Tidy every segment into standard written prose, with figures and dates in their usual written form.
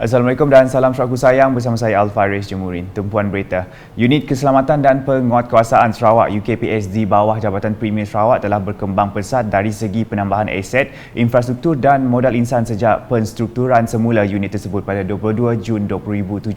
Assalamualaikum dan salam syaraku sayang, bersama saya Al-Faris Jemurin. Tumpuan berita, Unit Keselamatan dan Penguatkuasaan Sarawak UKPS di bawah Jabatan Premier Sarawak telah berkembang pesat dari segi penambahan aset, infrastruktur dan modal insan sejak penstrukturan semula unit tersebut pada 22 Jun 2017.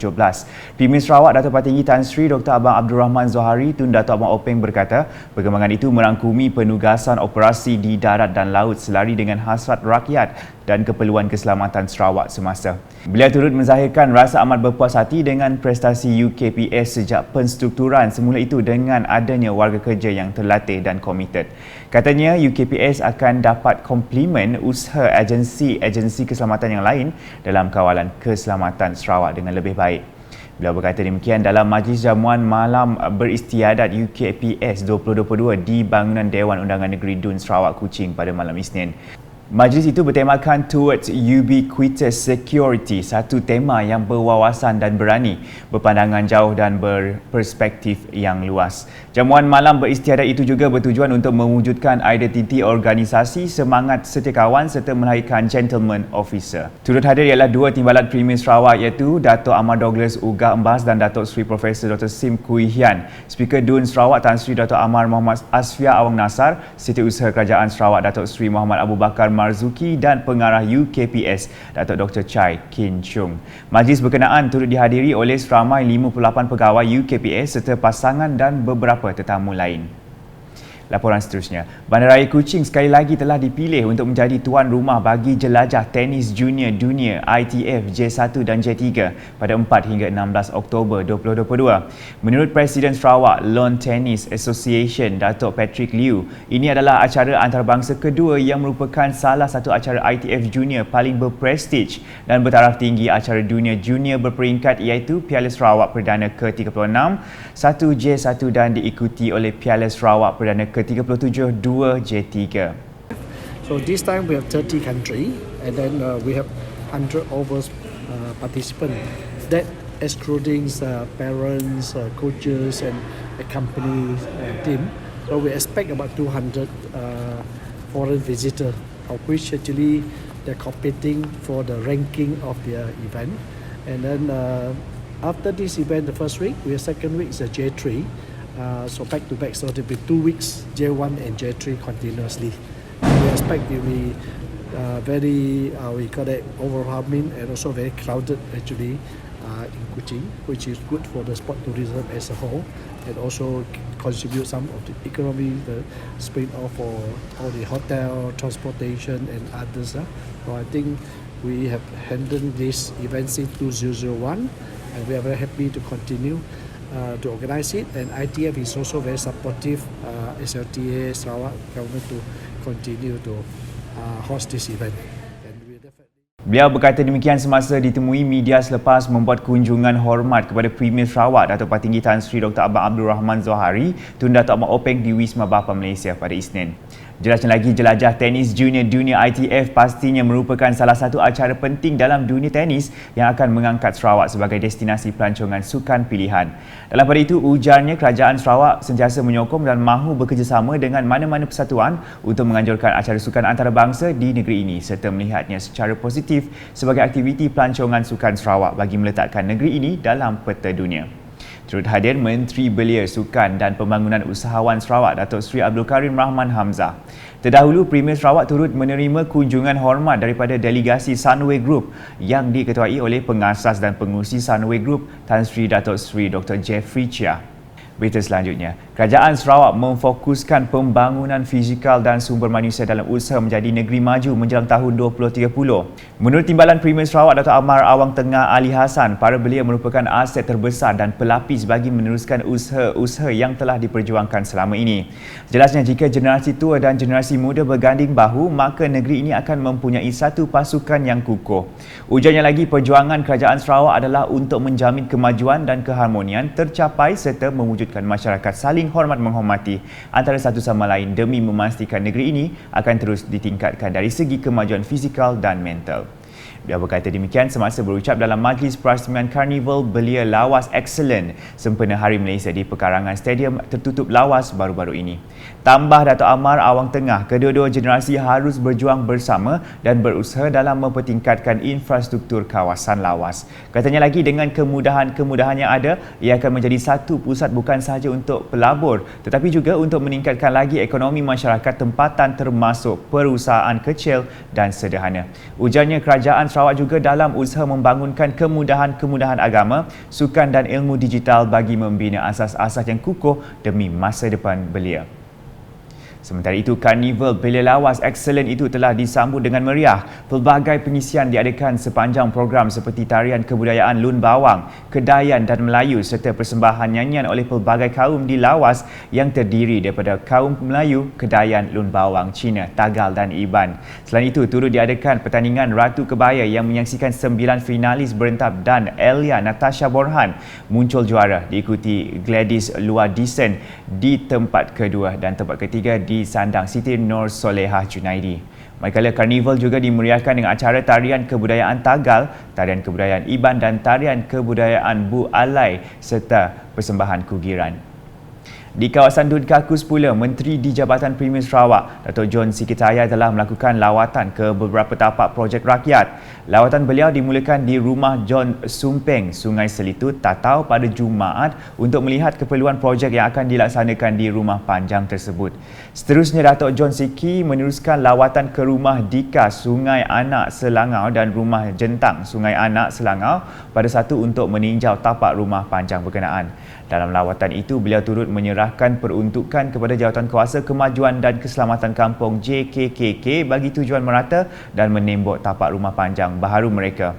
Premier Sarawak Dato' Patinggi Tan Sri Dr. Abang Abdul Rahman Zohari Tun Dato' Abang Openg berkata, perkembangan itu merangkumi penugasan operasi di darat dan laut selari dengan hasrat rakyat dan keperluan keselamatan Sarawak semasa. Beliau turut menzahirkan rasa amat berpuas hati dengan prestasi UKPS sejak penstrukturan semula itu dengan adanya warga kerja yang terlatih dan komited. Katanya UKPS akan dapat komplimen usaha agensi keselamatan yang lain dalam kawalan keselamatan Sarawak dengan lebih baik. Beliau berkata demikian dalam Majlis Jamuan Malam Beristiadat UKPS 2022 di Bangunan Dewan Undangan Negeri Dun Sarawak Kuching pada malam Isnin. Majlis itu bertemakan Towards Ubiquitous Security, satu tema yang berwawasan dan berani, berpandangan jauh dan berperspektif yang luas. Jamuan malam beristiadat itu juga bertujuan untuk mewujudkan identiti organisasi, semangat setiakawan serta melahirkan gentleman officer. Turut hadir ialah dua timbalan Premier Sarawak iaitu Dato' Ahmad Douglas Uga Embas dan Dato' Sri Profesor Dr. Sim Kui Hian, Speaker Dun Sarawak Tan Sri Dr. Amar Muhammad Asfia Awang Nasar, Setiausaha Kerajaan Sarawak Dato' Sri Muhammad Abu Bakar Marzuki dan pengarah UKPS Dato' Dr. Chai Kin Chung. Majlis berkenaan turut dihadiri oleh seramai 58 pegawai UKPS serta pasangan dan beberapa tetamu lain. Laporan seterusnya, Bandaraya Kuching sekali lagi telah dipilih untuk menjadi tuan rumah bagi jelajah tenis junior dunia ITF J1 dan J3 pada 4 hingga 16 Oktober 2022. Menurut Presiden Sarawak Lawn Tennis Association Dato' Patrick Liu, ini adalah acara antarabangsa kedua yang merupakan salah satu acara ITF junior paling berprestij dan bertaraf tinggi acara dunia junior berperingkat iaitu Piala Sarawak Perdana ke-36, 1J1 dan diikuti oleh Piala Sarawak Perdana ke-37 2J3. So this time we have 30 countries and then we have 100 over participants. That excluding parents, coaches and a company team. So we expect about 200 foreign visitors, of which actually they're competing for the ranking of their event. And then after this event, the first week, second week is a J3. So back to back, so there'll be 2 weeks J1 and J3 continuously. We expect it will be very we call it overwhelming and also very crowded actually in Kuching, which is good for the sport tourism as a whole and also contribute some of the economy, the spin off for all the hotel, transportation and others. So I think we have handled this event since 2001 and we are very happy to continue to organize it, and ITF is also very supportive, SLTA, Sarawak government to continue to host this event. Beliau berkata demikian semasa ditemui media selepas membuat kunjungan hormat kepada Premier Sarawak Dato' Patinggi Tan Sri Dr. Abang Abdul Rahman Zohari Tun Dato' Abang Openg di Wisma Bapa Malaysia pada Isnin. Jelasnya lagi, jelajah tenis junior dunia ITF pastinya merupakan salah satu acara penting dalam dunia tenis yang akan mengangkat Sarawak sebagai destinasi pelancongan sukan pilihan. Dalam pada itu, ujarnya kerajaan Sarawak sentiasa menyokong dan mahu bekerjasama dengan mana-mana persatuan untuk menganjurkan acara sukan antarabangsa di negeri ini serta melihatnya secara positif sebagai aktiviti pelancongan sukan Sarawak bagi meletakkan negeri ini dalam peta dunia. Turut hadir Menteri Belia Sukan dan Pembangunan Usahawan Sarawak Dato' Sri Abdul Karim Rahman Hamzah. Terdahulu, Premier Sarawak turut menerima kunjungan hormat daripada delegasi Sunway Group yang diketuai oleh pengasas dan pengurusi Sunway Group Tan Sri Dato' Sri Dr. Jeffrey Chia. Berita selanjutnya, Kerajaan Sarawak memfokuskan pembangunan fizikal dan sumber manusia dalam usaha menjadi negeri maju menjelang tahun 2030. Menurut Timbalan Premier Sarawak Dato' Amar Awang Tengah Ali Hassan, para belia merupakan aset terbesar dan pelapis bagi meneruskan usaha-usaha yang telah diperjuangkan selama ini. Jelasnya, jika generasi tua dan generasi muda berganding bahu, maka negeri ini akan mempunyai satu pasukan yang kukuh. Ujarnya lagi, perjuangan Kerajaan Sarawak adalah untuk menjamin kemajuan dan keharmonian tercapai serta mewujudkan masyarakat saling hormat menghormati antara satu sama lain demi memastikan negeri ini akan terus ditingkatkan dari segi kemajuan fizikal dan mental. Beliau berkata demikian semasa berucap dalam Majlis Perasmian Karnival Belia Lawas Excellent sempena Hari Malaysia di pekarangan Stadium Tertutup Lawas baru-baru ini. Tambah Dato' Amar Awang Tengah, kedua-dua generasi harus berjuang bersama dan berusaha dalam mempertingkatkan infrastruktur kawasan Lawas. Katanya lagi dengan kemudahan-kemudahan yang ada, ia akan menjadi satu pusat bukan sahaja untuk pelabur tetapi juga untuk meningkatkan lagi ekonomi masyarakat tempatan termasuk perusahaan kecil dan sederhana. Ujarnya kerajaan Sarawak juga dalam usaha membangunkan kemudahan-kemudahan agama, sukan dan ilmu digital bagi membina asas-asas yang kukuh demi masa depan belia. Sementara itu, Karnival Belia Lawas Excellent itu telah disambut dengan meriah. Pelbagai pengisian diadakan sepanjang program seperti tarian kebudayaan Lun Bawang, Kedayan dan Melayu serta persembahan nyanyian oleh pelbagai kaum di Lawas yang terdiri daripada kaum Melayu, Kedayan, Lun Bawang, Cina, Tagal dan Iban. Selain itu, turut diadakan pertandingan Ratu Kebaya yang menyaksikan 9 finalis berentap dan Elia Natasha Borhan muncul juara, diikuti Gladys Luadisen di tempat kedua dan tempat ketiga di sandang Siti Nur Solehah Junaidi. Manakala Karnival juga dimeriahkan dengan acara tarian kebudayaan Tagal, tarian kebudayaan Iban dan tarian kebudayaan Bu Alai serta persembahan kugiran. Di kawasan Dun Kakus pula, Menteri di Jabatan Premier Sarawak, Dato' John Sikitaya telah melakukan lawatan ke beberapa tapak projek rakyat. Lawatan beliau dimulakan di Rumah John Sumpeng, Sungai Selitut, Tatau pada Jumaat untuk melihat keperluan projek yang akan dilaksanakan di rumah panjang tersebut. Seterusnya, Dato' John Siki meneruskan lawatan ke Rumah Dika, Sungai Anak Selangau dan Rumah Jentang, Sungai Anak Selangau pada satu untuk meninjau tapak rumah panjang berkenaan. Dalam lawatan itu, beliau turut menyerahkan peruntukan kepada Jawatankuasa Kemajuan dan Keselamatan Kampung JKKK bagi tujuan merata dan menembok tapak rumah panjang baharu mereka.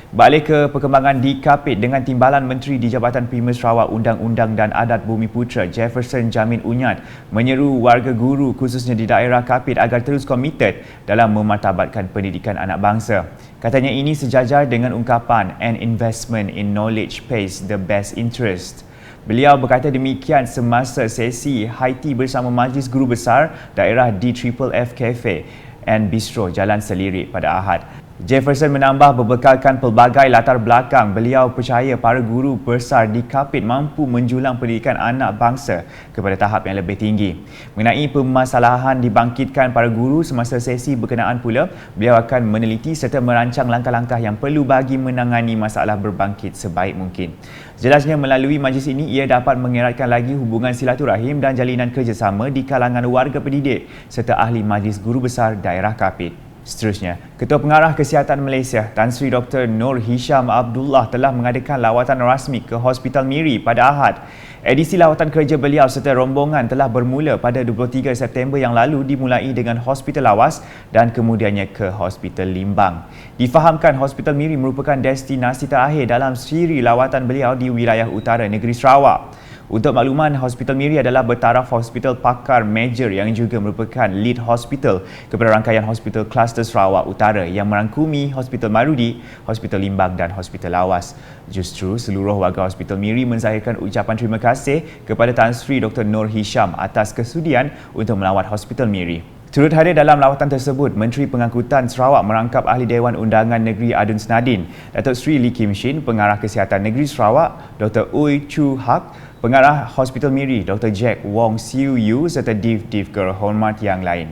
Balik ke perkembangan di Kapit dengan Timbalan Menteri di Jabatan Premier Sarawak Undang-Undang dan Adat Bumiputera Jefferson Jamin Unyat menyeru warga guru khususnya di daerah Kapit agar terus komited dalam memartabatkan pendidikan anak bangsa. Katanya ini sejajar dengan ungkapan "An investment in knowledge pays the best interest". Beliau berkata demikian semasa sesi high tea bersama Majlis Guru Besar daerah di FFF Cafe and Bistro Jalan Selirik pada Ahad. Jefferson menambah berbekalkan pelbagai latar belakang, beliau percaya para guru besar di Kapit mampu menjulang pendidikan anak bangsa kepada tahap yang lebih tinggi. Mengenai permasalahan dibangkitkan para guru semasa sesi berkenaan pula, beliau akan meneliti serta merancang langkah-langkah yang perlu bagi menangani masalah berbangkit sebaik mungkin. Jelasnya melalui majlis ini ia dapat mengeratkan lagi hubungan silaturahim dan jalinan kerjasama di kalangan warga pendidik serta ahli Majlis Guru Besar Daerah Kapit. Seterusnya, Ketua Pengarah Kesihatan Malaysia Tan Sri Dr. Nur Hisham Abdullah telah mengadakan lawatan rasmi ke Hospital Miri pada Ahad. Edisi lawatan kerja beliau serta rombongan telah bermula pada 23 September yang lalu dimulai dengan Hospital Lawas dan kemudiannya ke Hospital Limbang. Difahamkan Hospital Miri merupakan destinasi terakhir dalam siri lawatan beliau di wilayah utara negeri Sarawak. Untuk makluman, Hospital Miri adalah bertaraf hospital pakar major yang juga merupakan lead hospital kepada rangkaian hospital kluster Sarawak Utara yang merangkumi Hospital Marudi, Hospital Limbang dan Hospital Lawas. Justru seluruh warga Hospital Miri menzahirkan ucapan terima kasih kepada Tan Sri Dr. Nur Hisham atas kesudian untuk melawat Hospital Miri. Turut hadir dalam lawatan tersebut, Menteri Pengangkutan Sarawak merangkap Ahli Dewan Undangan Negeri Adun Senadin, Datuk Sri Lee Kim Shin, Pengarah Kesihatan Negeri Sarawak, Dr. Uy Chu Hak, Pengarah Hospital Miri, Dr. Jack Wong Siu Yu serta Div kehormat yang lain.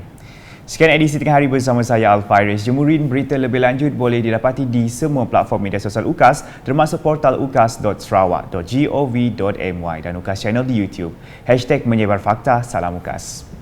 Sekian edisi tengah hari bersama saya Alfaris Jemurin. Berita lebih lanjut boleh didapati di semua platform media sosial UKAS termasuk portal ukas.sarawak.gov.my dan UKAS channel di YouTube. #menyebar fakta, salam UKAS.